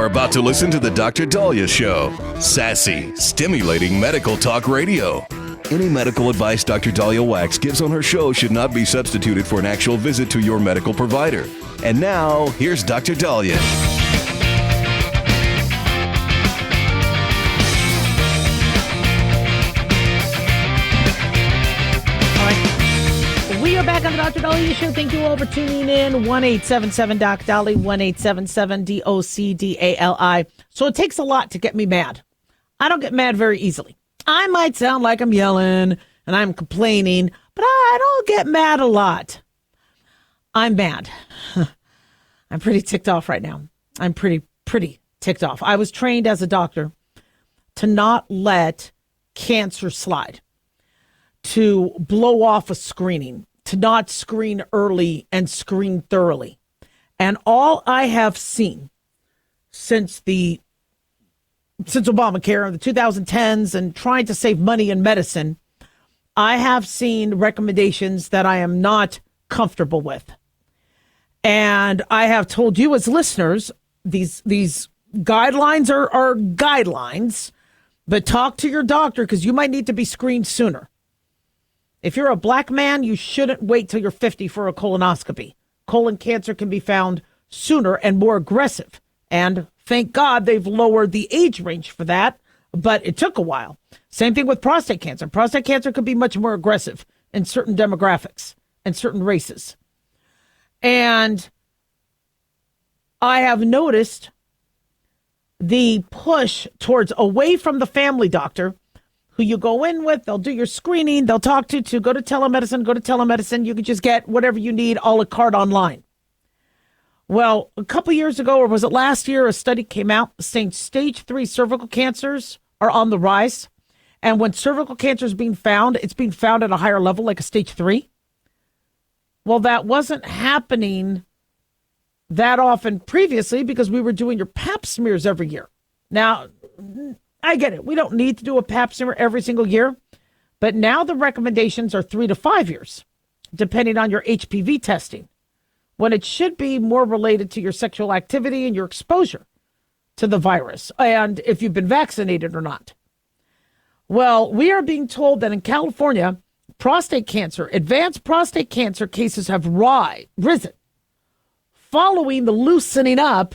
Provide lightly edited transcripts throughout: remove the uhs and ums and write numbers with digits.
about to listen to the Dr. Daliah Show. Sassy, stimulating medical talk radio. Any medical advice Dr. Daliah Wax gives on her show should not be substituted for an actual visit to your medical provider. And now, here's Dr. Daliah. We are back on the Dr. Daliah Show. Thank you all for tuning in. 1-877-DOC-DALI, 1-877-DOC-DALI. So it takes a lot to get me mad. I don't get mad very easily. I might sound like I'm yelling and I'm complaining, but I don't get mad a lot. I'm mad. I'm pretty ticked off right now. I'm pretty ticked off. I was trained as a doctor to not let cancer slide, to blow off a screening, to not screen early and screen thoroughly. And all I have seen since Obamacare in the 2010s and trying to save money in medicine, I have seen recommendations that I am not comfortable with. And I have told you as listeners, these guidelines are guidelines, but talk to your doctor because you might need to be screened sooner. If you're a black man, you shouldn't wait till you're 50 for a colonoscopy. Colon cancer can be found sooner and more aggressive. And thank God they've lowered the age range for that, but it took a while. Same thing with prostate cancer. Prostate cancer could be much more aggressive in certain demographics and certain races. And I have noticed the push towards away from the family doctor who you go in with, they'll do your screening, they'll talk to go to telemedicine. You can just get whatever you need a la carte online. Well, a couple years ago, or was it last year, a study came out saying stage 3 cervical cancers are on the rise. And when cervical cancer is being found, it's being found at a higher level, like a stage 3. Well, that wasn't happening that often previously because we were doing your pap smears every year. Now, I get it. We don't need to do a pap smear every single year. But now the recommendations are 3 to 5 years, depending on your HPV testing, when it should be more related to your sexual activity and your exposure to the virus and if you've been vaccinated or not. Well, we are being told that in California, advanced prostate cancer cases have risen following the loosening up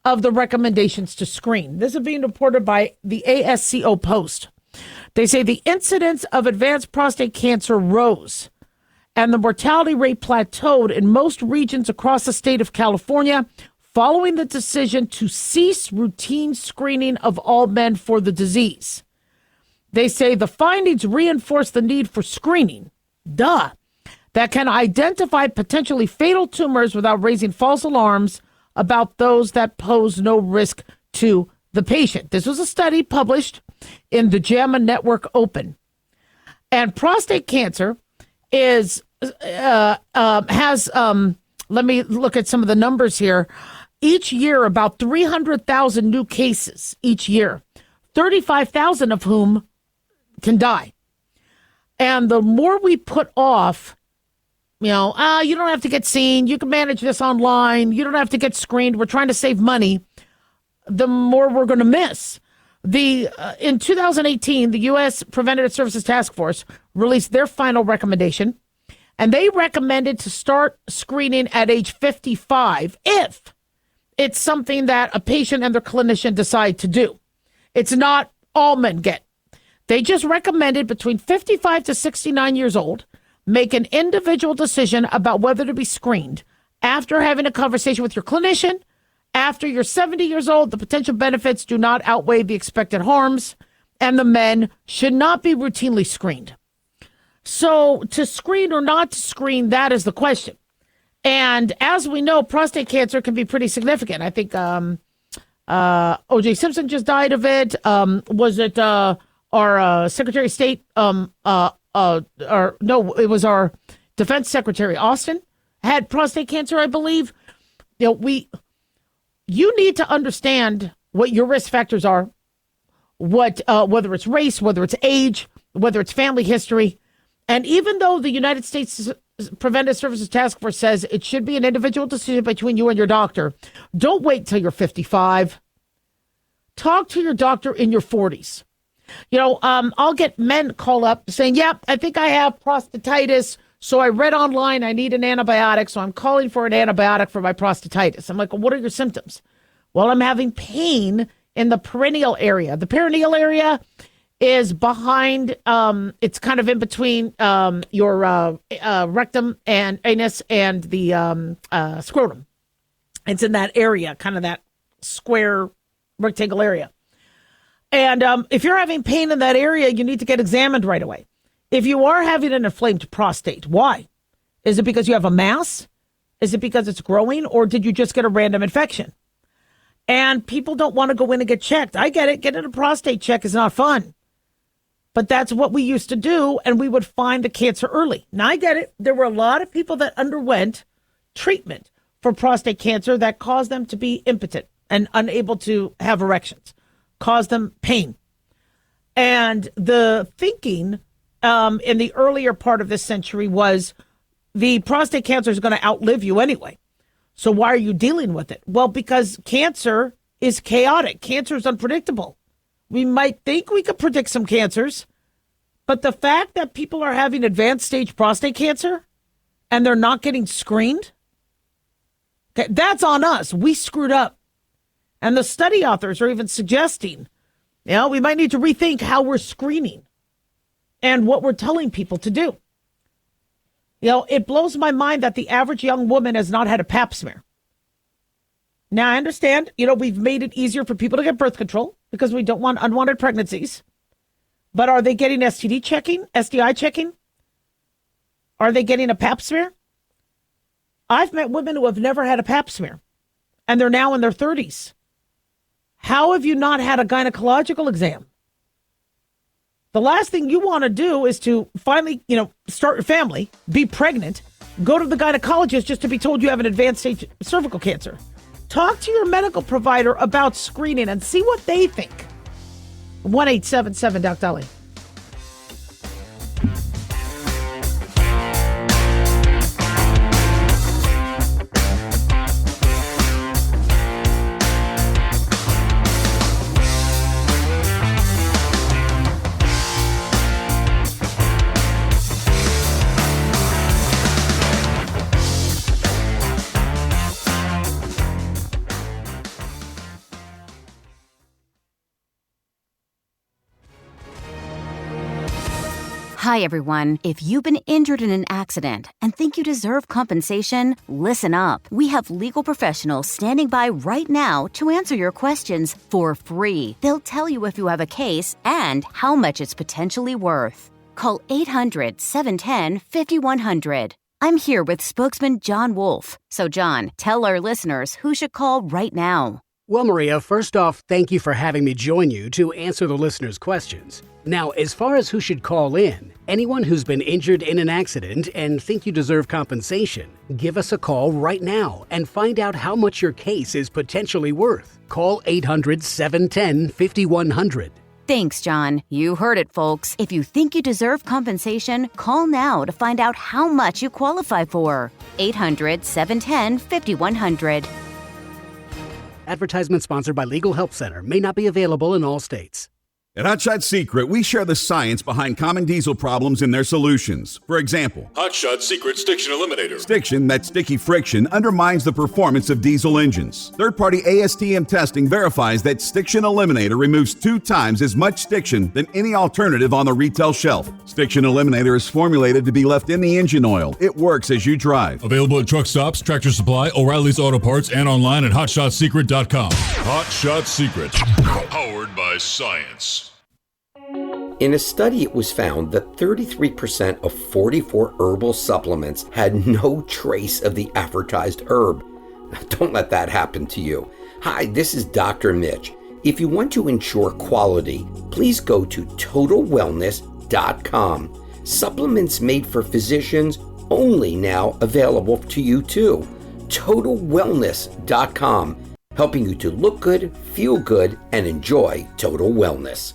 of the recommendations to screen. This is being reported by the ASCO Post. They say the incidence of advanced prostate cancer rose and the mortality rate plateaued in most regions across the state of California following the decision to cease routine screening of all men for the disease. They say the findings reinforce the need for screening, that can identify potentially fatal tumors without raising false alarms about those that pose no risk to the patient. This was a study published in the JAMA Network Open. And prostate cancer let me look at some of the numbers here. Each year, about 300,000 new cases each year, 35,000 of whom can die. And the more we put off, you don't have to get seen. You can manage this online. You don't have to get screened. We're trying to save money. The more we're going to miss. In 2018, the U.S. Preventative Services Task Force released their final recommendation, and they recommended to start screening at age 55 if it's something that a patient and their clinician decide to do. It's not all men get. They just recommended between 55 to 69 years old, make an individual decision about whether to be screened after having a conversation with your clinician. After you're 70 years old, the potential benefits do not outweigh the expected harms, and the men should not be routinely screened. So to screen or not to screen, that is the question. And as we know, prostate cancer can be pretty significant. I think O.J. Simpson just died of it. Was it our Secretary of State? It was our Defense Secretary Austin had prostate cancer, I believe. You need to understand what your risk factors are, whether it's race, whether it's age, whether it's family history. And even though the United States Preventive Services Task Force says it should be an individual decision between you and your doctor, don't wait till you're 55. talk to your doctor in your 40s. I'll get men call up saying, yep, I think I have prostatitis. So I read online I need an antibiotic. So I'm calling for an antibiotic for my prostatitis. I'm like, well, what are your symptoms? Well, I'm having pain in the perineal area. The perineal area is behind, it's kind of in between your rectum and anus and the scrotum. It's in that area, kind of that square rectangle area. And if you're having pain in that area, you need to get examined right away. If you are having an inflamed prostate, why? Is it because you have a mass? Is it because it's growing? Or did you just get a random infection? And people don't want to go in and get checked. I get it. Getting a prostate check is not fun. But that's what we used to do, and we would find the cancer early. Now, I get it. There were a lot of people that underwent treatment for prostate cancer that caused them to be impotent and unable to have erections, caused them pain. And the thinking in the earlier part of this century was the prostate cancer is going to outlive you anyway. So why are you dealing with it? Well, because cancer is chaotic. Cancer is unpredictable. We might think we could predict some cancers, but the fact that people are having advanced stage prostate cancer and they're not getting screened, okay, that's on us. We screwed up. And the study authors are even suggesting, we might need to rethink how we're screening and what we're telling people to do. It blows my mind that the average young woman has not had a pap smear. Now, I understand, we've made it easier for people to get birth control because we don't want unwanted pregnancies. But are they getting STD checking, STI checking? Are they getting a pap smear? I've met women who have never had a pap smear, and they're now in their 30s. How have you not had a gynecological exam? The last thing you want to do is to finally, start your family, be pregnant, go to the gynecologist just to be told you have an advanced stage cervical cancer. Talk to your medical provider about screening and see what they think. 1-877-DOC-DALIAH. Hi, everyone. If you've been injured in an accident and think you deserve compensation, listen up. We have legal professionals standing by right now to answer your questions for free. They'll tell you if you have a case and how much it's potentially worth. Call 800-710-5100. I'm here with spokesman John Wolf. So, John, tell our listeners who should call right now. Well, Maria, first off, thank you for having me join you to answer the listeners' questions. Now, as far as who should call in, anyone who's been injured in an accident and think you deserve compensation, give us a call right now and find out how much your case is potentially worth. Call 800-710-5100. Thanks, John. You heard it, folks. If you think you deserve compensation, call now to find out how much you qualify for. 800-710-5100. Advertisement sponsored by Legal Help Center. May not be available in all states. At Hotshot Secret, we share the science behind common diesel problems and their solutions. For example, Hotshot Secret Stiction Eliminator. Stiction, that sticky friction, undermines the performance of diesel engines. Third-party ASTM testing verifies that Stiction Eliminator removes 2 times as much stiction than any alternative on the retail shelf. Stiction Eliminator is formulated to be left in the engine oil. It works as you drive. Available at truck stops, Tractor Supply, O'Reilly's Auto Parts, and online at HotShotSecret.com. Hotshot Secret. Powered by science. In a study, it was found that 33% of 44 herbal supplements had no trace of the advertised herb. Don't let that happen to you. Hi, this is Dr. Mitch. If you want to ensure quality, please go to TotalWellness.com. Supplements made for physicians only now available to you too. TotalWellness.com, helping you to look good, feel good, and enjoy total wellness.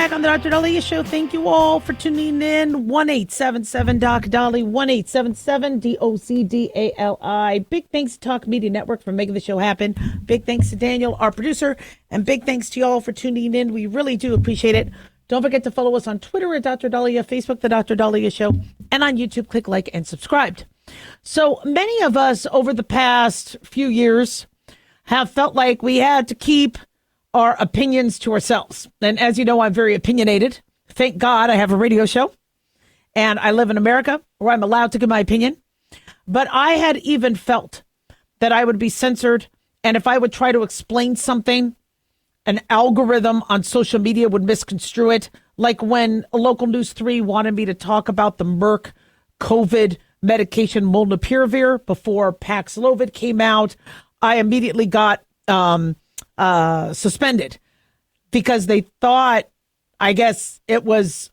back on the Dr. Daliah Show. Thank you all for tuning in. 1-877-DOC-DALI, 1-877-DOCDALI. Big thanks to Talk Media Network for making the show happen. Big thanks to Daniel, our producer, and big thanks to you all for tuning in. We really do appreciate it. Don't forget to follow us on Twitter at Dr. Daliah, Facebook, The Dr. Daliah Show, and on YouTube, click like and subscribe. So many of us over the past few years have felt like we had to keep our opinions to ourselves. And as you know, I'm very opinionated. Thank God I have a radio show and I live in America where I'm allowed to give my opinion. But I had even felt that I would be censored. And if I would try to explain something, an algorithm on social media would misconstrue it. Like when Local News 3 wanted me to talk about the Merck COVID medication molnupiravir before Paxlovid came out, I immediately got suspended because they thought, I guess it was,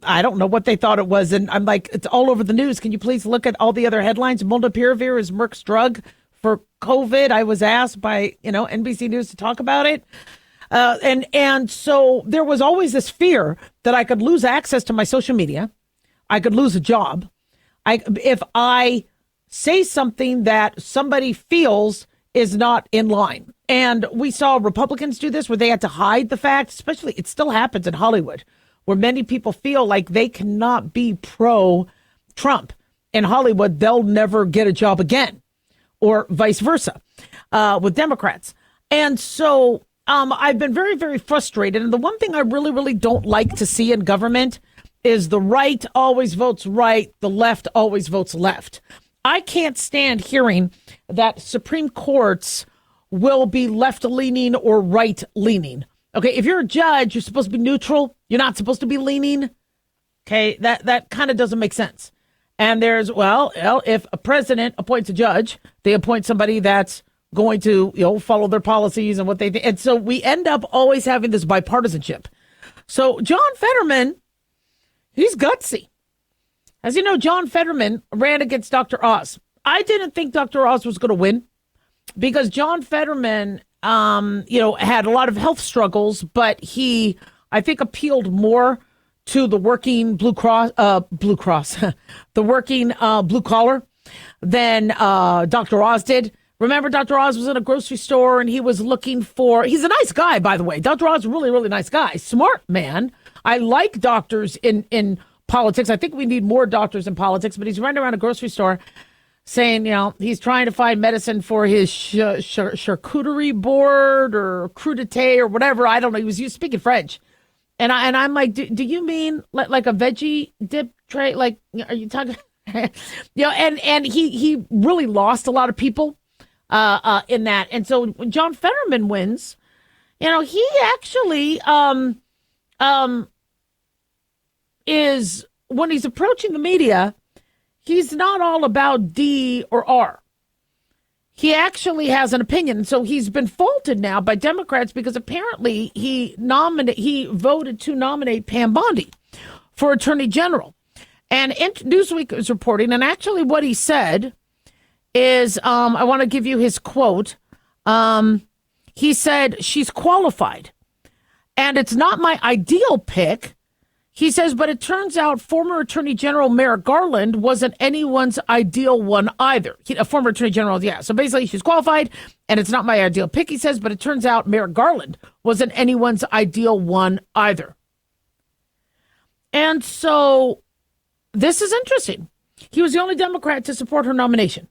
I don't know what they thought it was. And I'm like, it's all over the news. Can you please look at all the other headlines? Molnupiravir is Merck's drug for COVID. I was asked by, NBC News to talk about it. And so there was always this fear that I could lose access to my social media. I could lose a job. If I say something that somebody feels is not in line. And we saw Republicans do this where they had to hide the fact, especially it still happens in Hollywood, where many people feel like they cannot be pro-Trump. In Hollywood, they'll never get a job again, or vice versa with Democrats. And so I've been very, very frustrated. And the one thing I really, really don't like to see in government is the right always votes right, the left always votes left. I can't stand hearing that Supreme Courts will be left-leaning or right-leaning. Okay, if you're a judge, you're supposed to be neutral. You're not supposed to be leaning. Okay, that kind of doesn't make sense. And there's, if a president appoints a judge, they appoint somebody that's going to, follow their policies and what they think. And so we end up always having this bipartisanship. So John Fetterman, he's gutsy. As you know, John Fetterman ran against Dr. Oz. I didn't think Dr. Oz was going to win because John Fetterman, had a lot of health struggles, but he, I think, appealed more to the working blue collar than Dr. Oz did. Remember, Dr. Oz was in a grocery store and he was looking for, he's a nice guy, by the way. Dr. Oz is a really, really nice guy. Smart man. I like doctors in politics. I think we need more doctors in politics, but he's running around a grocery store saying, he's trying to find medicine for his charcuterie board or crudité or whatever. I don't know. He was speaking French. And I'm like, do you mean like a veggie dip tray? Like, are you talking? And he really lost a lot of people in that. And so when John Fetterman wins, he actually is, when he's approaching the media, he's not all about D or R. He actually has an opinion. So he's been faulted now by Democrats because apparently he voted to nominate Pam Bondi for Attorney General. And Newsweek is reporting, and actually what he said is, I want to give you his quote. He said, she's qualified, and it's not my ideal pick. He says, but it turns out former Attorney General Merrick Garland wasn't anyone's ideal one either. A former Attorney General, yeah. So basically, she's qualified, and it's not my ideal pick, he says, but it turns out Merrick Garland wasn't anyone's ideal one either. And so this is interesting. He was the only Democrat to support her nomination.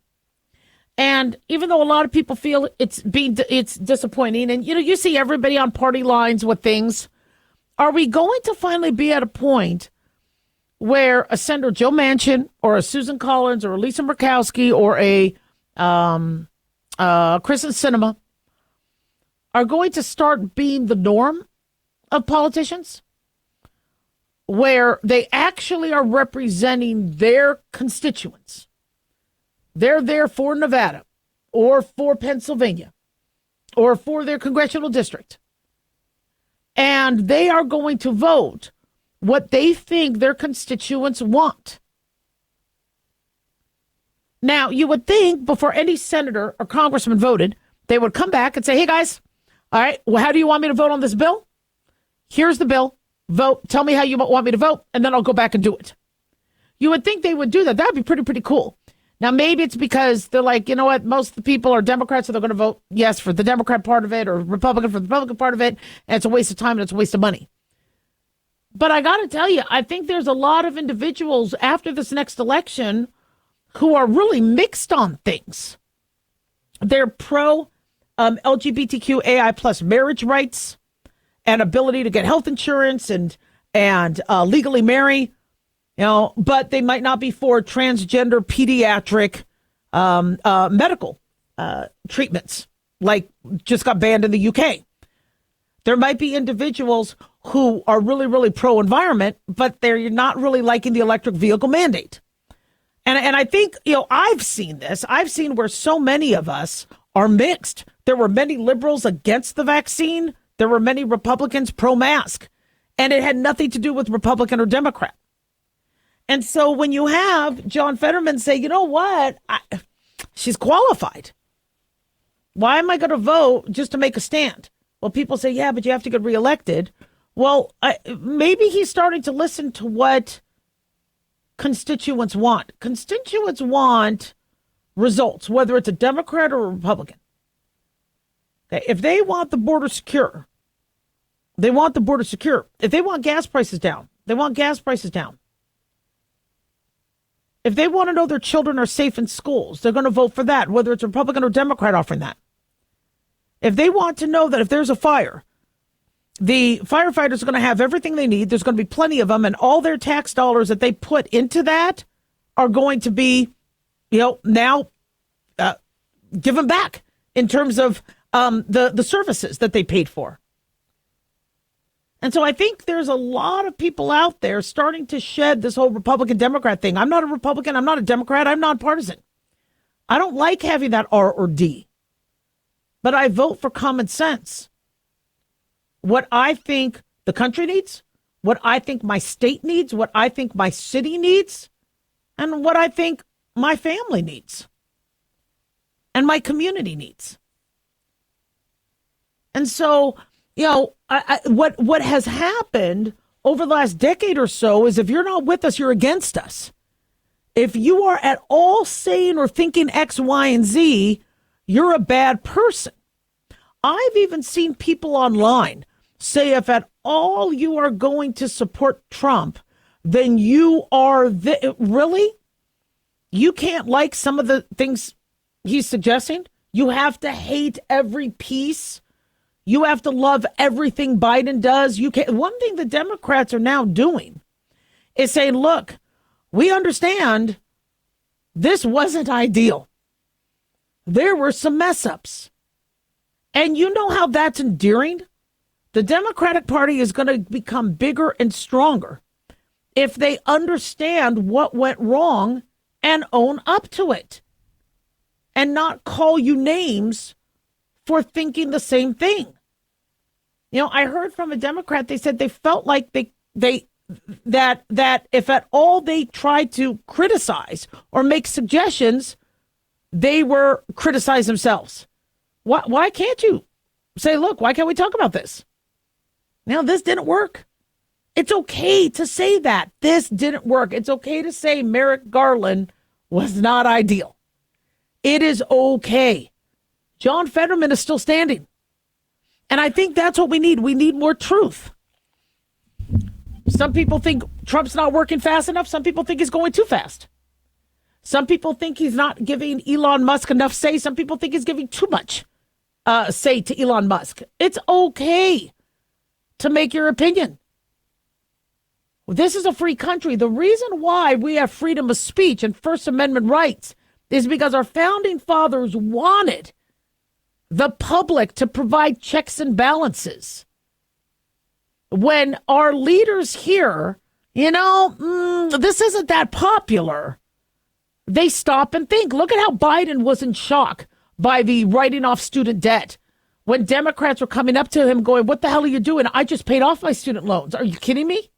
And even though a lot of people feel it's disappointing, and you see everybody on party lines with things, are we going to finally be at a point where a Senator Joe Manchin or a Susan Collins or a Lisa Murkowski or a Kristen Sinema are going to start being the norm of politicians, where they actually are representing their constituents? They're there for Nevada or for Pennsylvania or for their congressional district. And they are going to vote what they think their constituents want. Now, you would think before any senator or congressman voted, they would come back and say, hey, guys, all right, well, how do you want me to vote on this bill? Here's the bill. vote, tell me how you want me to vote, and then I'll go back and do it. You would think they would do that. That'd be pretty cool. Now, maybe it's because they're like, you know what, most of the people are Democrats, so they're going to vote yes for the Democrat part of it or Republican for the Republican part of it, and it's a waste of time and it's a waste of money. But I got to tell you, I think there's a lot of individuals after this next election who are really mixed on things. They're pro LGBTQAI plus marriage rights and ability to get health insurance and legally marry. But they might not be for transgender pediatric medical treatments, like just got banned in the UK. There might be individuals who are really pro-environment, but they're not really liking the electric vehicle mandate. And I think, I've seen this. I've seen where so many of us are mixed. There were many liberals against the vaccine. There were many Republicans pro-mask. And it had nothing to do with Republican or Democrat. And so when you have John Fetterman say, you know what, she's qualified. Why am I going to vote just to make a stand? Well, people say, yeah, but you have to get reelected. Well, maybe he's starting to listen to what constituents want. Constituents want results, whether it's a Democrat or a Republican. Okay, if they want the border secure, they want the border secure. If they want gas prices down, they want gas prices down. If they want to know their children are safe in schools, they're going to vote for that, whether it's Republican or Democrat offering that. If they want to know that if there's a fire, the firefighters are going to have everything they need, there's going to be plenty of them, and all their tax dollars that they put into that are going to be, now given back in terms of the services that they paid for. And so I think there's a lot of people out there starting to shed this whole Republican-Democrat thing. I'm not a Republican. I'm not a Democrat. I'm nonpartisan. I don't like having that R or D. But I vote for common sense. What I think the country needs, what I think my state needs, what I think my city needs, and what I think my family needs and my community needs. And so, what has happened over the last decade or so is if you're not with us, you're against us. If you are at all saying or thinking X, Y, and Z, you're a bad person. I've even seen people online say if at all you are going to support Trump, then you are really? You can't like some of the things he's suggesting? You have to hate every piece. You have to love everything Biden does. You can't. One thing the Democrats are now doing is saying, look, we understand this wasn't ideal. There were some mess ups. And you know how that's endearing? The Democratic Party is going to become bigger and stronger if they understand what went wrong and own up to it and not call you names for thinking the same thing. I heard from a Democrat, they said they felt like that if at all they tried to criticize or make suggestions, they were criticized themselves. Why can't you say, look, why can't we talk about this? Now, this didn't work. It's okay to say that. This didn't work. It's okay to say Merrick Garland was not ideal. It is okay. John Fetterman is still standing. And I think that's what we need. We need more truth. Some people think Trump's not working fast enough. Some people think he's going too fast. Some people think he's not giving Elon Musk enough say. Some people think he's giving too much say to Elon Musk. It's okay to make your opinion. This is a free country. The reason why we have freedom of speech and First Amendment rights is because our founding fathers wanted the public to provide checks and balances. When our leaders hear, this isn't that popular, they stop and think. Look at how Biden was in shock by the writing off student debt. When Democrats were coming up to him going, what the hell are you doing? I just paid off my student loans. Are you kidding me?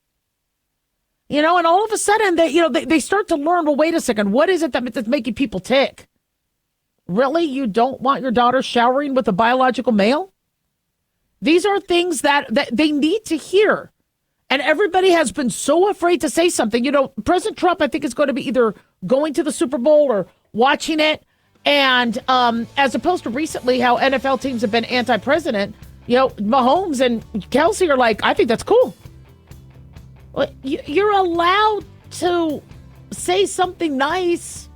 And all of a sudden they start to learn, well, wait a second, what is it that's making people tick? Really? You don't want your daughter showering with a biological male? These are things that they need to hear. And everybody has been so afraid to say something. You know, President Trump, I think, is going to be either going to the Super Bowl or watching it. And as opposed to recently how NFL teams have been anti-president, you know, Mahomes and Kelsey are like, I think that's cool. Well, you're allowed to say something nice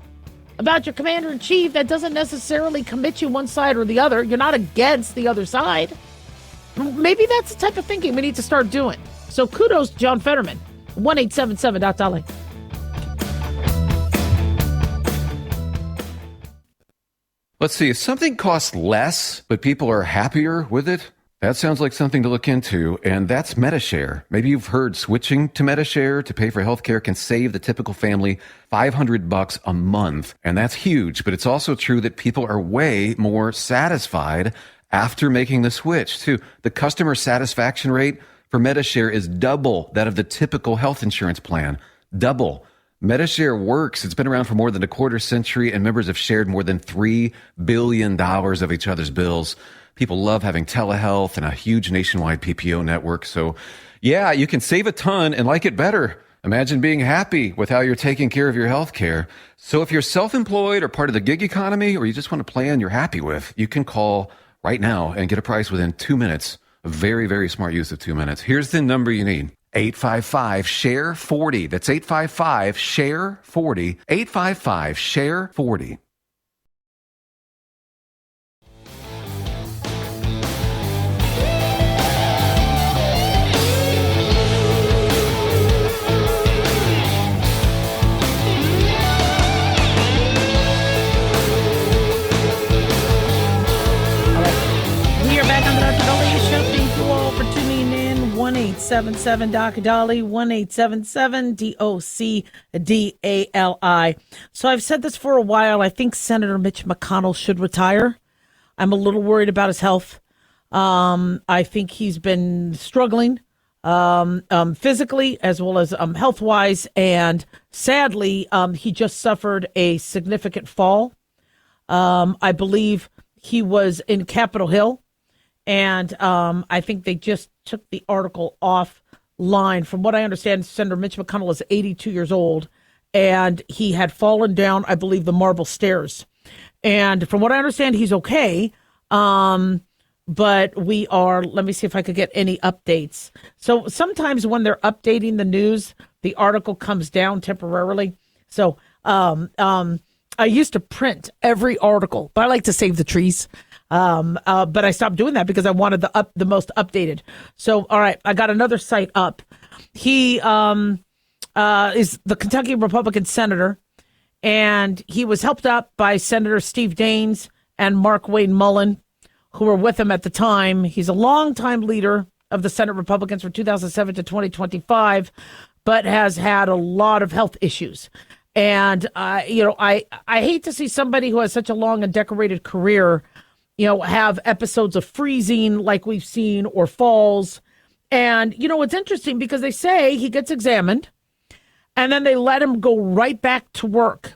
about your commander-in-chief that doesn't necessarily commit you one side or the other. You're not against the other side. Maybe that's the type of thinking we need to start doing. So kudos to John Fetterman, 1-877-Daliah. Let's see, if something costs less, but people are happier with it, that sounds like something to look into, and that's MediShare. Maybe you've heard switching to MediShare to pay for healthcare can save the typical family $500 a month, and that's huge, but it's also true that people are way more satisfied after making the switch, too. The customer satisfaction rate for MediShare is double that of the typical health insurance plan. Double. MediShare works. It's been around for more than a quarter century, and members have shared more than $3 billion of each other's bills. People love having telehealth and a huge nationwide PPO network. So, yeah, you can save a ton and like it better. Imagine being happy with how you're taking care of your health care. So if you're self-employed or part of the gig economy, or you just want a plan you're happy with, you can call right now and get a price within 2 minutes. A very, very smart use of 2 minutes. Here's the number you need. 855-SHARE-40. That's 855-SHARE-40. 855-SHARE-40. We are back on the Dr. Daliah Show. Thank you all for tuning in. 1-877-Dr. 1-877-DOC-DALI. So I've said this for a while. I think Senator Mitch McConnell should retire. I'm a little worried about his health. I think he's been struggling physically as well as health-wise. And sadly, he just suffered a significant fall. I believe he was in Capitol Hill. And I think they just took the article offline. From what I understand, Senator Mitch McConnell is 82 years old, and he had fallen down, I believe, the marble stairs. And from what I understand, he's okay. But we are, let me see if I could get any updates. So sometimes when they're updating the news, the article comes down temporarily. So I used to print every article, but I like to save the trees. But I stopped doing that because I wanted the most updated. So, all right, I got another site up. He is the Kentucky Republican senator, and he was helped up by Senator Steve Daines and Mark Wayne Mullen, who were with him at the time. He's a longtime leader of the Senate Republicans from 2007 to 2025, but has had a lot of health issues. And, I hate to see somebody who has such a long and decorated career have episodes of freezing like we've seen or falls. And, it's interesting because they say he gets examined and then they let him go right back to work.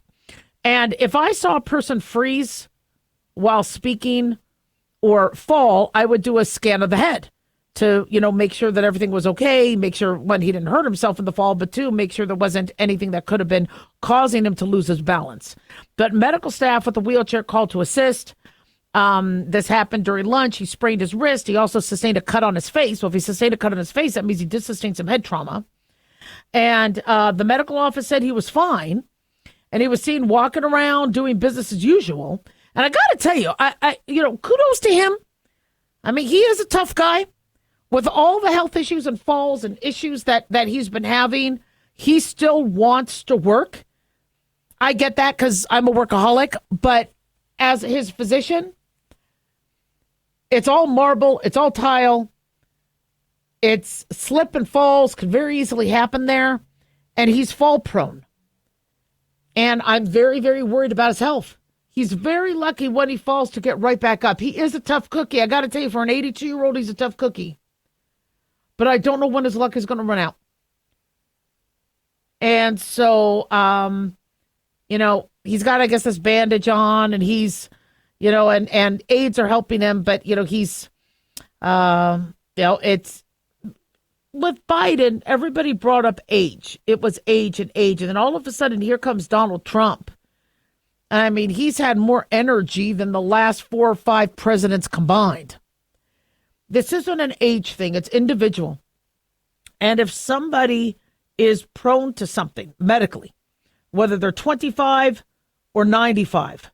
And if I saw a person freeze while speaking or fall, I would do a scan of the head to, make sure that everything was okay, make sure, one, he didn't hurt himself in the fall, but two, make sure there wasn't anything that could have been causing him to lose his balance. But medical staff with a wheelchair called to assist. This happened during lunch. He sprained his wrist. He also sustained a cut on his face. Well, if he sustained a cut on his face, that means he did sustain some head trauma. And the medical office said he was fine. And he was seen walking around doing business as usual. And I got to tell you, I kudos to him. I mean, he is a tough guy. With all the health issues and falls and issues that he's been having, he still wants to work. I get that because I'm a workaholic. But as his physician, it's all marble, it's all tile, it's slip and falls can very easily happen there, and he's fall prone. And I'm very, very worried about his health. He's very lucky when he falls to get right back up. He is a tough cookie. I got to tell you, for an 82-year-old, he's a tough cookie. But I don't know when his luck is going to run out. And so, he's got, I guess, this bandage on, and he's, and aides are helping him, but, he's, it's with Biden, everybody brought up age. It was age and age. And then all of a sudden, here comes Donald Trump. I mean, he's had more energy than the last 4 or 5 presidents combined. This isn't an age thing. It's individual. And if somebody is prone to something medically, whether they're 25 or 95,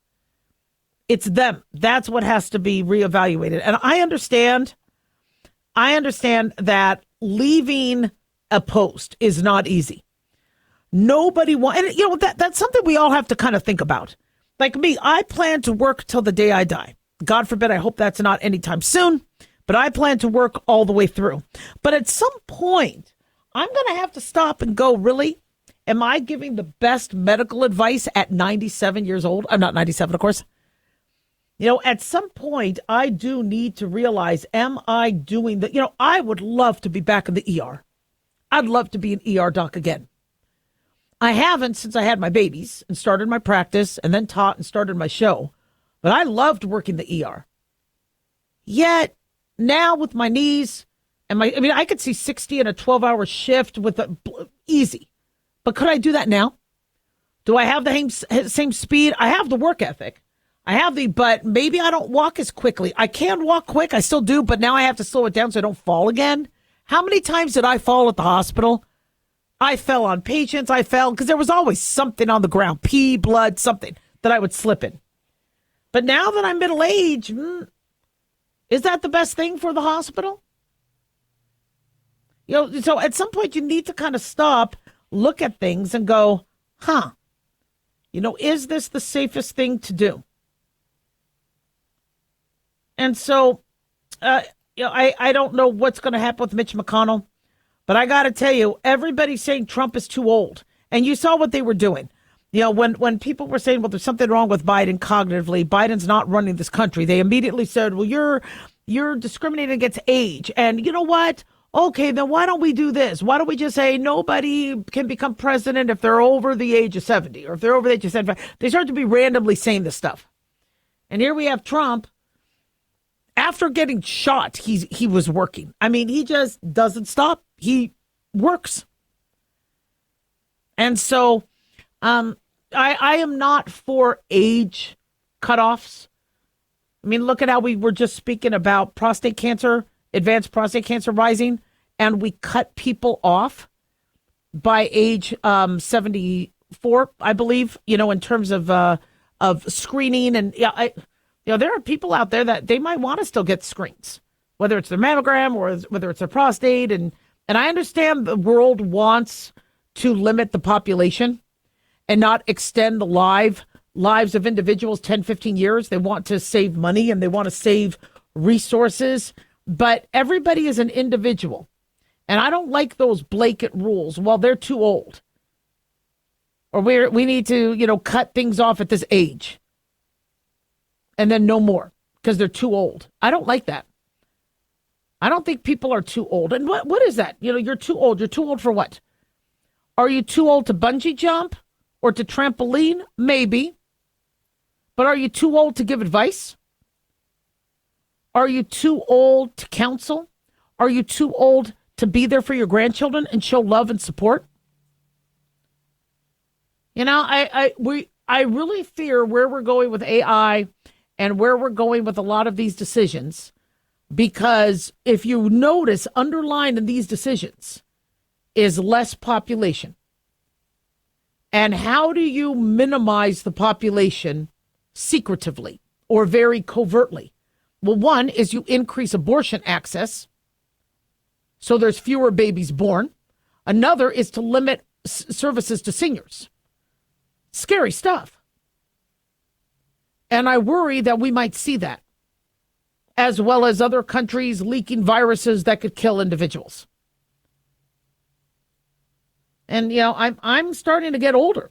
it's them. That's what has to be reevaluated. And I understand that leaving a post is not easy. Nobody wants, and you know, that's something we all have to kind of think about. Like me, I plan to work till the day I die. God forbid, I hope that's not anytime soon, but I plan to work all the way through. But at some point, I'm going to have to stop and go, really? Am I giving the best medical advice at 97 years old? I'm not 97, of course. You know, at some point, I do need to realize, am I doing the, you know, I would love to be back in the ER. I'd love to be an ER doc again. I haven't since I had my babies and started my practice and then taught and started my show. But I loved working the ER. Yet now with my knees and I could see 60 in a 12-hour shift with easy. But could I do that now? Do I have the same speed? I have the work ethic. But maybe I don't walk as quickly. I can walk quick. I still do. But now I have to slow it down so I don't fall again. How many times did I fall at the hospital? I fell on patients. I fell because there was always something on the ground, pee, blood, something that I would slip in. But now that I'm middle-aged, is that the best thing for the hospital? You know, so at some point you need to kind of stop, look at things and go, you know, is this the safest thing to do? And so, you know, I don't know what's going to happen with Mitch McConnell. But I got to tell you, everybody's saying Trump is too old. And you saw what they were doing. You know, when people were saying, well, there's something wrong with Biden cognitively, Biden's not running this country, they immediately said, well, you're discriminating against age. And you know what? Okay, then why don't we do this? Why don't we just say nobody can become president if they're over the age of 70 or if they're over the age of 75? They start to be randomly saying this stuff. And here we have Trump. After getting shot, he was working. I mean, he just doesn't stop. He works. And so I am not for age cutoffs. I mean, look at how we were just speaking about prostate cancer, advanced prostate cancer rising, and we cut people off by age 74, I believe, you know, in terms of screening. And you know, there are people out there that they might want to still get screens, whether it's their mammogram or whether it's their prostate. And I understand the world wants to limit the population and not extend the lives of individuals 10, 15 years. They want to save money and they want to save resources. But everybody is an individual. And I don't like those blanket rules. Well, they're too old. Or we need to, you know, cut things off at this age. And then no more because they're too old. I don't like that. I don't think people are too old. And what is that? You know, you're too old. You're too old for what? Are you too old to bungee jump or to trampoline? Maybe. But are you too old to give advice? Are you too old to counsel? Are you too old to be there for your grandchildren and show love and support? You know, I really fear where we're going with AI and where we're going with a lot of these decisions, because if you notice, underlined in these decisions is less population. And how do you minimize the population secretively or very covertly? Well, one is you increase abortion access, so there's fewer babies born. Another is to limit services to seniors. Scary stuff. And I worry that we might see that, as well as other countries leaking viruses that could kill individuals. And, you know, I'm starting to get older.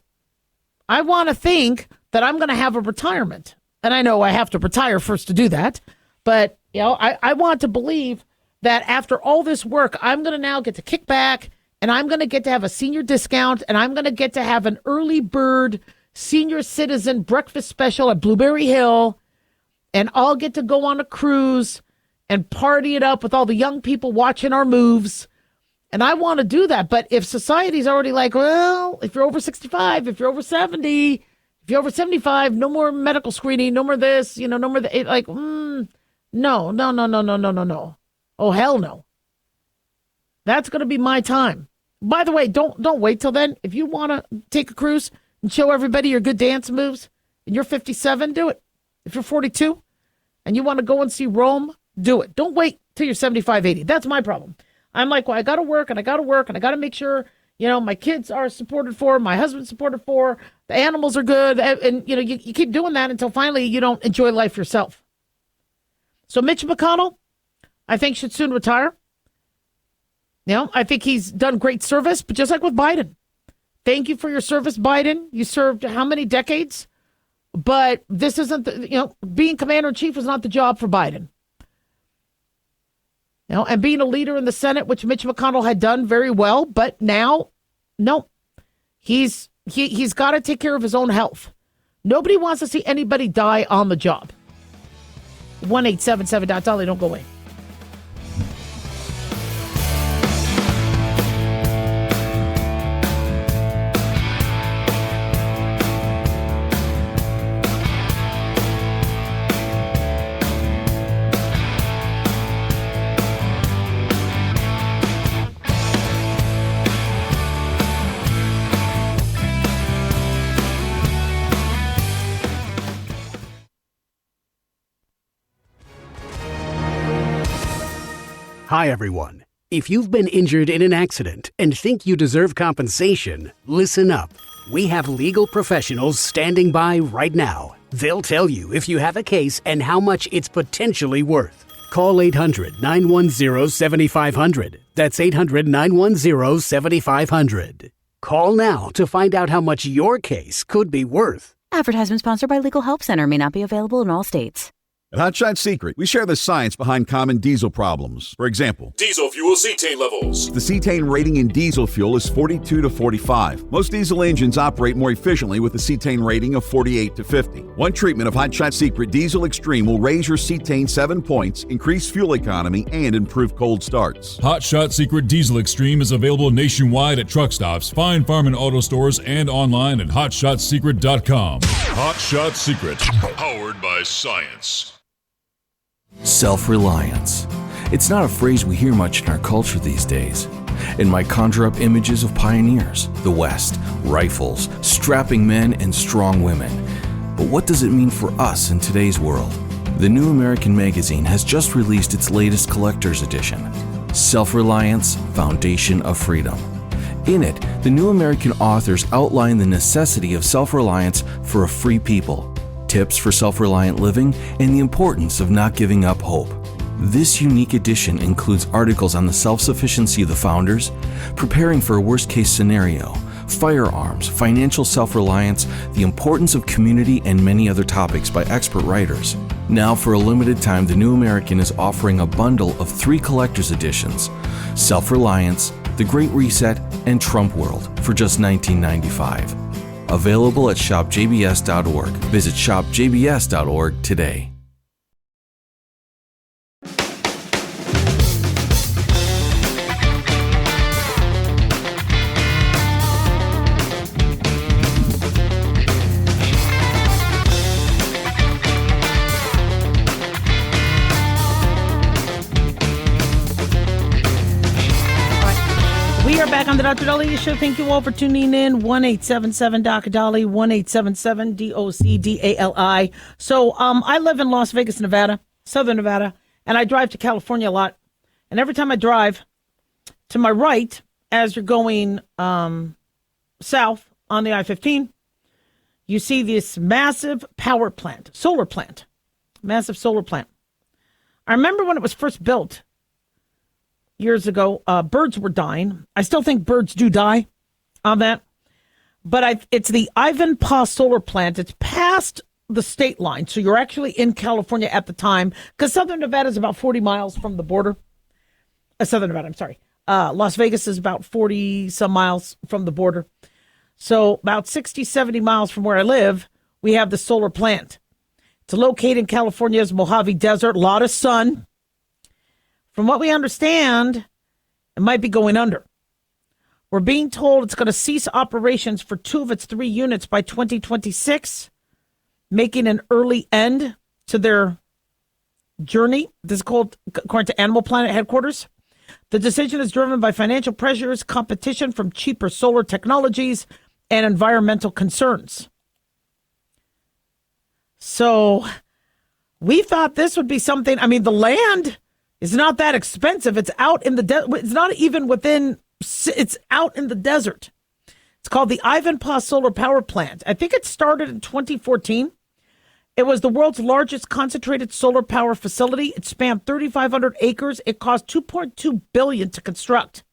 I want to think that I'm going to have a retirement. And I know I have to retire first to do that. But, you know, I want to believe that after all this work, I'm going to now get to kick back and I'm going to get to have a senior discount and I'm going to get to have an early bird senior citizen breakfast special at Blueberry Hill. And I'll get to go on a cruise and party it up with all the young people watching our moves. And I want to do that. But if society's already like, well, if you're over 65, if you're over 70, if you're over 75, no more medical screening, no more this, no more that. Like, no. Oh, hell no. That's going to be my time. By the way, don't wait till then. If you want to take a cruise and show everybody your good dance moves and you're 57, do it. If you're 42 and you want to go and see Rome, do it. Don't wait till you're 75, 80. That's my problem. I'm like, well, I got to work and I got to make sure, my kids are supported for, my husband's supported for, the animals are good. And you keep doing that until finally you don't enjoy life yourself. So Mitch McConnell, I think, should soon retire. I think he's done great service, but just like with Biden, thank you for your service, Biden. You served how many decades? But this isn't, being commander in chief was not the job for Biden. And being a leader in the Senate, which Mitch McConnell had done very well, but now, no, he's got to take care of his own health. Nobody wants to see anybody die on the job. 1-877-Daliah, don't go away. Hi, everyone. If you've been injured in an accident and think you deserve compensation, listen up. We have legal professionals standing by right now. They'll tell you if you have a case and how much it's potentially worth. Call 800-910-7500. That's 800-910-7500. Call now to find out how much your case could be worth. Advertisement sponsored by Legal Help Center. May not be available in all states. At Hot Shot Secret, we share the science behind common diesel problems. For example, Diesel fuel cetane levels. the cetane rating in diesel fuel is 42 to 45. Most diesel engines operate more efficiently with a cetane rating of 48 to 50. One treatment of Hot Shot Secret Diesel Extreme will raise your cetane 7 points, increase fuel economy, and improve cold starts. Hot Shot Secret Diesel Extreme is available nationwide at truck stops, fine farm and auto stores, and online at hotshotsecret.com. Hot Shot Secret, powered by science. Self-reliance. It's not a phrase we hear much in our culture these days. It might conjure up images of pioneers, the West, rifles, strapping men, and strong women. But what does it mean for us in today's world? The New American Magazine has just released its latest collector's edition, Self-Reliance, Foundation of Freedom. In it, the New American authors outline the necessity of self-reliance for a free people, tips for self-reliant living, and the importance of not giving up hope. This unique edition includes articles on the self-sufficiency of the founders, preparing for a worst-case scenario, firearms, financial self-reliance, the importance of community, and many other topics by expert writers. Now, for a limited time, the New American is offering a bundle of 3 collector's editions, Self-Reliance, The Great Reset, and Trump World, for just $19.95. Available at shopjbs.org. Visit shopjbs.org today. We are back on the Dr. Daliah Show. Thank you all for tuning in. 1-877-Dr. 1-877-DOCDALI. So I live in Las Vegas, Nevada, Southern Nevada, and I drive to California a lot. And every time I drive to my right, as you're going south on the I-15, you see this massive power plant, solar plant, massive solar plant. I remember when it was first built years ago, birds were dying. I still think birds do die on that. But it's the Ivanpah solar plant. It's past the state line. So you're actually in California at the time, because Southern Nevada is about 40 miles from the border. Southern Nevada, I'm sorry. Las Vegas is about 40 some miles from the border. So about 60, 70 miles from where I live, we have the solar plant. It's located in California's Mojave Desert. A lot of sun. From what we understand, It might be going under. We're being told it's going to cease operations for 2 of its 3 units by 2026, making an early end to their journey. This is called, according to Animal Planet headquarters. The decision is driven by financial pressures, competition from cheaper solar technologies, and environmental concerns. So we thought this would be something. I mean, the land is not that expensive. It's out in the it's not even within. It's out in the desert. It's called the Ivanpah Solar Power Plant. I think it started in 2014. It was the world's largest concentrated solar power facility. It spanned 3,500 acres. It cost $2.2 billion to construct.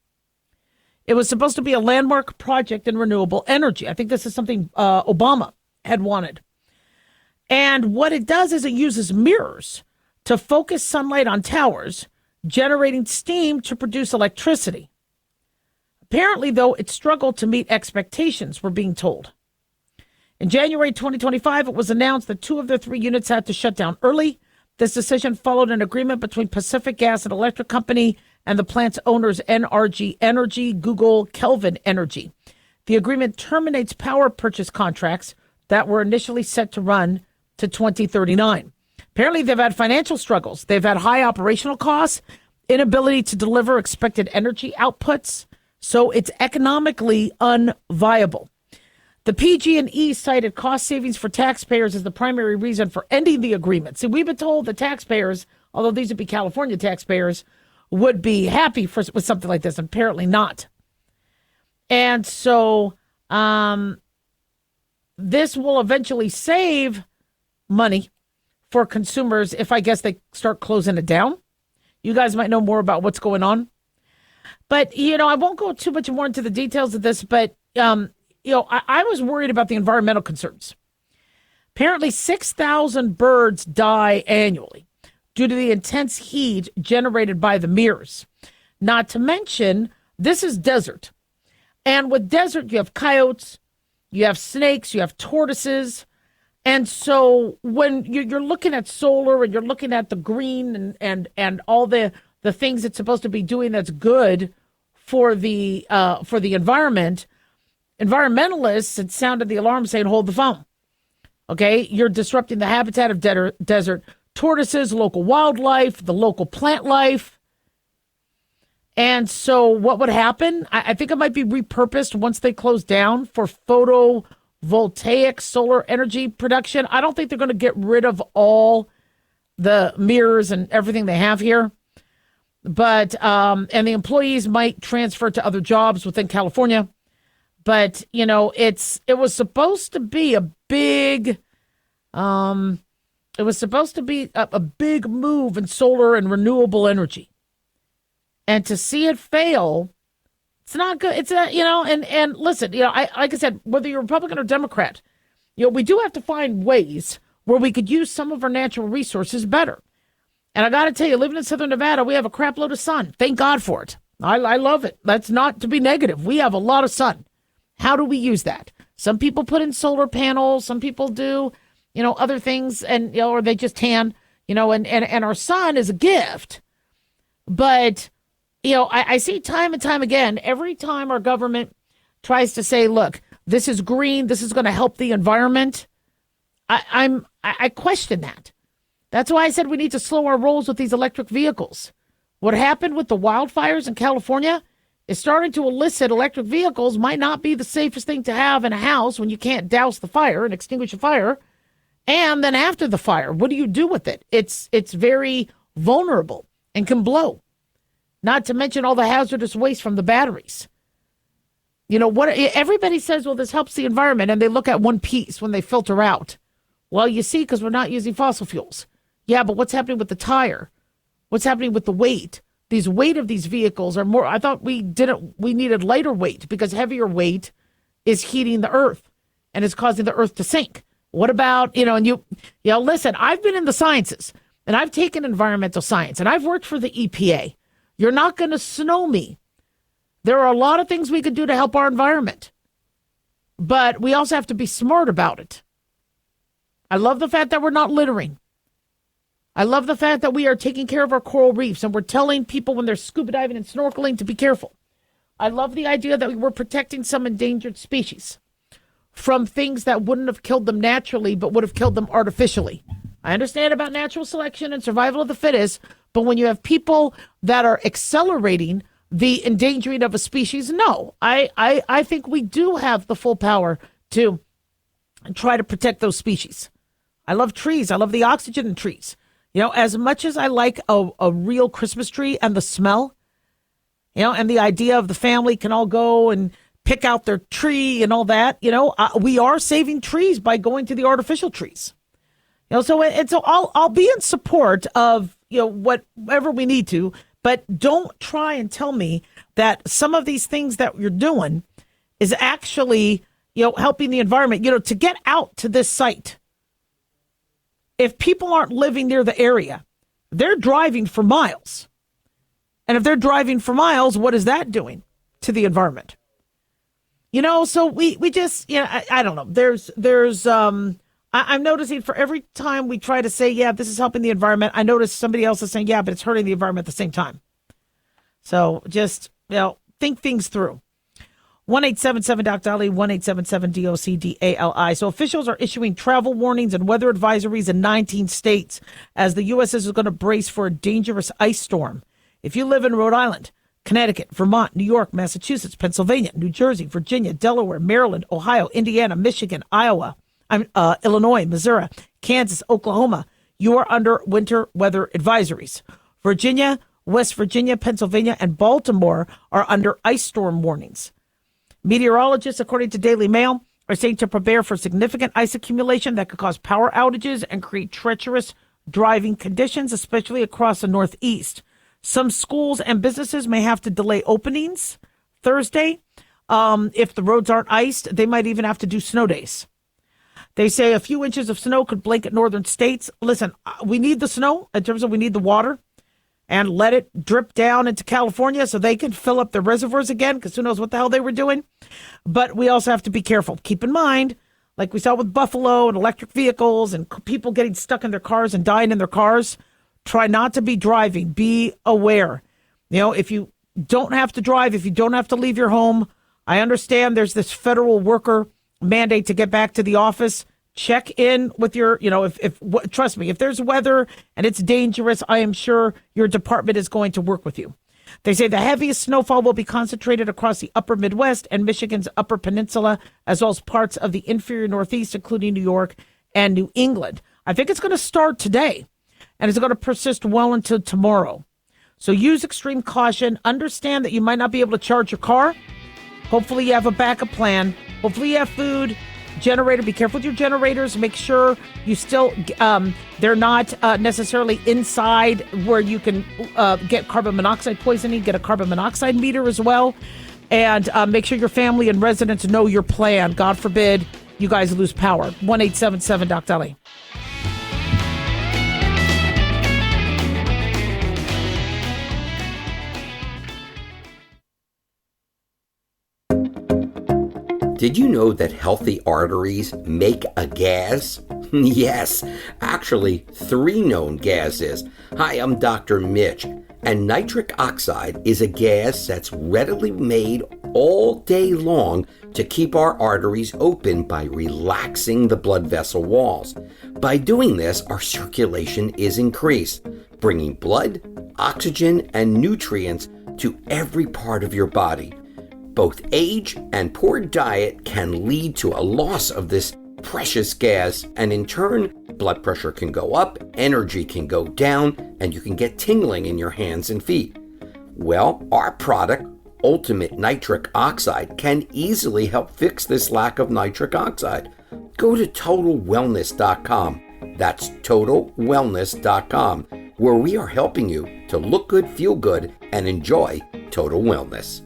It was supposed to be a landmark project in renewable energy. I think this is something Obama had wanted. And what it does is it uses mirrors to focus sunlight on towers, generating steam to produce electricity. Apparently, though, it struggled to meet expectations, we're being told. In January 2025, it was announced that 2 of their 3 units had to shut down early. This decision followed an agreement between Pacific Gas and Electric Company and the plant's owners, NRG Energy, Google, Kelvin Energy. The agreement terminates power purchase contracts that were initially set to run to 2039. Apparently, they've had financial struggles. They've had high operational costs, inability to deliver expected energy outputs, so it's economically unviable. The PG&E cited cost savings for taxpayers as the primary reason for ending the agreement. See, we've been told the taxpayers, although these would be California taxpayers, would be happy with something like this. Apparently not. And so this will eventually save money for consumers if I guess they start closing it down. You guys might know more about what's going on. But, I won't go too much more into the details of this, but, I was worried about the environmental concerns. Apparently, 6,000 birds die annually due to the intense heat generated by the mirrors. Not to mention, this is desert. And with desert, you have coyotes, you have snakes, you have tortoises. And so when you're looking at solar and you're looking at the green and all the things it's supposed to be doing that's good for the environment, environmentalists had sounded the alarm saying, hold the phone. Okay, you're disrupting the habitat of desert tortoises, local wildlife, the local plant life. And so what would happen? I think it might be repurposed once they close down for photovoltaic solar energy production. I don't think they're going to get rid of all the mirrors and everything they have here. But, and the employees might transfer to other jobs within California. But, it was supposed to be a big, a big move in solar and renewable energy. And to see it fail, it's not good. It's not, and listen, like I said, whether you're Republican or Democrat, we do have to find ways where we could use some of our natural resources better. And I got to tell you, living in Southern Nevada, we have a crap load of sun. Thank God for it. I love it. That's not to be negative. We have a lot of sun. How do we use that? Some people put in solar panels. Some people do, other things, and or they just tan, and our sun is a gift. But I see time and time again, every time our government tries to say, look, this is green, this is going to help the environment, I question that. That's why I said we need to slow our rolls with these electric vehicles. What happened with the wildfires in California is starting to elicit electric vehicles might not be the safest thing to have in a house when you can't douse the fire and extinguish a fire. And then after the fire, what do you do with it? It's very vulnerable and can blow. Not to mention all the hazardous waste from the batteries. Everybody says, well, this helps the environment, and they look at one piece when they filter out. Well, you see, because we're not using fossil fuels. Yeah, but what's happening with the tire? What's happening with the weight? These weight of these vehicles are more, I thought we needed lighter weight because heavier weight is heating the earth and is causing the earth to sink. What about, listen, I've been in the sciences and I've taken environmental science and I've worked for the EPA. You're not going to snow me. There are a lot of things we could do to help our environment, but we also have to be smart about it. I love the fact that we're not littering. I love the fact that we are taking care of our coral reefs and we're telling people when they're scuba diving and snorkeling to be careful. I love the idea that we're protecting some endangered species from things that wouldn't have killed them naturally, but would have killed them artificially. I understand about natural selection and survival of the fittest, but when you have people that are accelerating the endangering of a species, no, I think we do have the full power to try to protect those species. I love trees. I love the oxygen in trees. You know, as much as I like a real Christmas tree and the smell, you know, and the idea of the family can all go and pick out their tree and all that, you know, we are saving trees by going to the artificial trees. You know, so I'll be in support of, you know, whatever we need to, but don't try and tell me that some of these things that you're doing is actually, you know, helping the environment. You know, to get out to this site, if people aren't living near the area, they're driving for miles. And if they're driving for miles, what is that doing to the environment? You know, so we just, you know, I don't know. I'm noticing for every time we try to say, yeah, this is helping the environment, I notice somebody else is saying, yeah, but it's hurting the environment at the same time. So just, you know, think things through. 1-877-DOC-DALI, 1-877-DOC-DALI. So officials are issuing travel warnings and weather advisories in 19 states as the U.S. is going to brace for a dangerous ice storm. If you live in Rhode Island, Connecticut, Vermont, New York, Massachusetts, Pennsylvania, New Jersey, Virginia, Delaware, Maryland, Ohio, Indiana, Michigan, Iowa, Illinois, Missouri, Kansas, Oklahoma, you are under winter weather advisories. Virginia, West Virginia, Pennsylvania, and Baltimore are under ice storm warnings. Meteorologists, according to Daily Mail, are saying to prepare for significant ice accumulation that could cause power outages and create treacherous driving conditions, especially across the Northeast. Some schools and businesses may have to delay openings Thursday. If the roads aren't iced, they might even have to do snow days. They say a few inches of snow could blanket northern states. Listen, we need the snow in terms of we need the water, and let it drip down into California so they can fill up their reservoirs again, because who knows what the hell they were doing. But we also have to be careful. Keep in mind, like we saw with Buffalo and electric vehicles and people getting stuck in their cars and dying in their cars, try not to be driving. Be aware. You know, if you don't have to drive, if you don't have to leave your home, I understand there's this federal worker mandate to get back to the office. Check in with your, you know, trust me, if there's weather and it's dangerous, I am sure your department is going to work with you. They say the heaviest snowfall will be concentrated across the upper Midwest and Michigan's upper peninsula, as well as parts of the inferior Northeast, including New York and New England. I think it's going to start today, and it's going to persist well until tomorrow. So use extreme caution. Understand that you might not be able to charge your car. Hopefully you have a backup plan. Hopefully you have food. Generator, be careful with your generators. Make sure you still, they're not necessarily inside where you can get carbon monoxide poisoning. Get a carbon monoxide meter as well. And make sure your family and residents know your plan. God forbid you guys lose power. 1-877-DOC-DALI. Did you know that healthy arteries make a gas? Yes, actually 3 known gases. Hi, I'm Dr. Mitch, and nitric oxide is a gas that's readily made all day long to keep our arteries open by relaxing the blood vessel walls. By doing this, our circulation is increased, bringing blood, oxygen, and nutrients to every part of your body. Both age and poor diet can lead to a loss of this precious gas, and in turn, blood pressure can go up, energy can go down, and you can get tingling in your hands and feet. Well, our product, Ultimate Nitric Oxide, can easily help fix this lack of nitric oxide. Go to TotalWellness.com. That's TotalWellness.com, where we are helping you to look good, feel good, and enjoy total wellness.